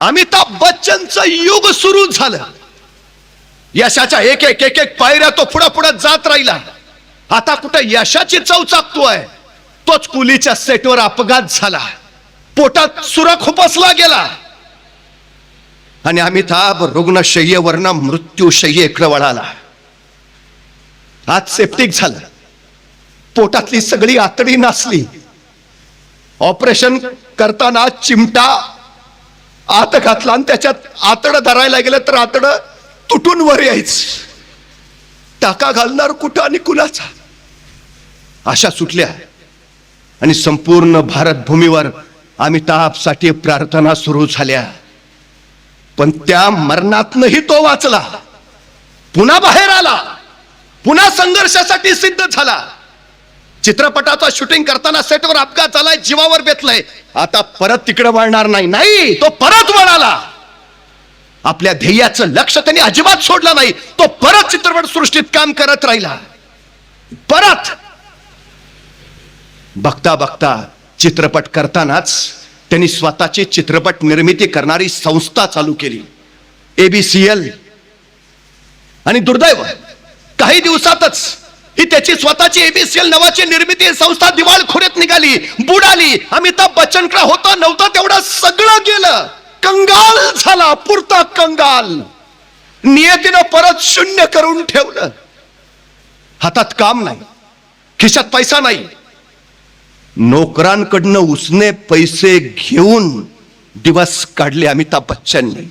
अमिताभ बच्चनचं युग सुरू झालं. यशाच्या एक एक एक एक पायऱ्या तो पुढे पुढे जात राहिला. आता कुठे यशाची चव चाकतोय, तोच कुलीच्या सेटवर अपघात झाला, पोटात सुरा खुपसला गेला आणि अमिताभ रुग्णशय्येवरनं मृत्यूशय्येकडे वळाला. आज सेप्टिक झालं, पोटातली सगळी आतडी नासली. ऑपरेशन करताना चिमटा आत घातला आणि त्याच्यात आतडं धरायला गेलं तर आतडं तुटून वर यायचं. टाका घालणार कुठं आणि कुणाचा, आशा सुटल्या आणि संपूर्ण भारतभूमीवर अमिताभसाठी प्रार्थना सुरू झाल्या. पण त्या मरणातनंही तो वाचला, पुन्हा बाहेर आला, पुन्हा संघर्षासाठी सिद्ध झाला. चित्रपटाचा शूटिंग करताना सेटवर अपघात झालाय, जीवावर बेतलाय. आता परत तिकडे वळणार नाही, तो परत वळाला. आपल्या ध्येयाचं लक्ष त्यांनी अजिबात सोडलं नाही. तो परत चित्रपट सृष्टीत काम करत राहिला. परत बघता बघता चित्रपट करतानाच त्यांनी स्वतःची चित्रपट निर्मिती करणारी संस्था चालू केली, ABCL. आणि दुर्दैव काही दिवसातच ही त्याची स्वतःची ABCL नावाची निर्मिती संस्था दिवाळखोरीत निघाली, बुडाली. अमिताभ बच्चनकडे होतं नव्हतं तेवढं सगळं गेलं, कंगाल झाला, पुरता कंगाल. नियतीनं परत शून्य करून ठेवलं. हातात काम नाही, खिशात पैसा नाही. नोकरांकडनं उसने पैसे घेऊन दिवस काढले अमिताभ बच्चनने.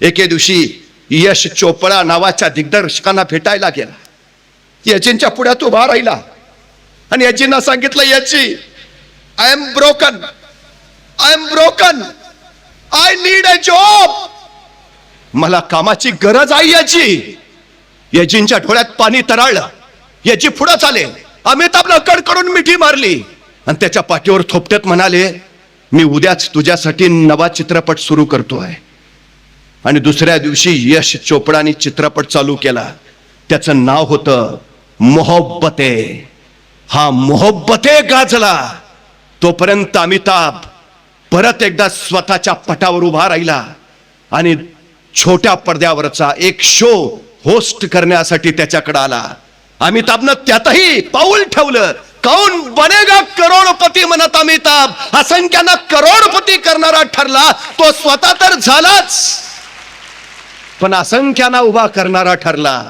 एके दिवशी यश चोपडा नावाच्या दिग्दर्शकांना भेटायला गेला. यजींच्या पुढ्यात उभा राहिला आणि यजींना सांगितलं, Yaji, I am broken, I need a job. मला कामाची गरज आहे यजी. यजींच्या डोळ्यात पाणी तरळलं. यजी पुढे चाले, अमिताभला कडकडून मिठी मारली आणि त्याच्या पाठीवर थोपटत म्हणाले, मी उद्याच तुझ्यासाठी नवा चित्रपट सुरू करतोय. आणि दुसऱ्या दिवशी यश चोपडाने चित्रपट चालू केला. त्याचं नाव होतं मोहब्बते. हा मोहब्बते गाजला. तोपर्यंत अमिताभ परत एकदा स्वतःच्या पटावर उभा राहिला आणि छोट्या पडद्यावरचा एक शो होस्ट करण्यासाठी त्याच्याकडे आला. अमिताभनं त्यातही पाऊल ठेवलं. कौन बनेगा करोडपती म्हणत अमिताभ असंख्यांना करोडपती करणारा ठरला. तो स्वतः तर झालाच, पण असंख्यांना उभा करणारा ठरला.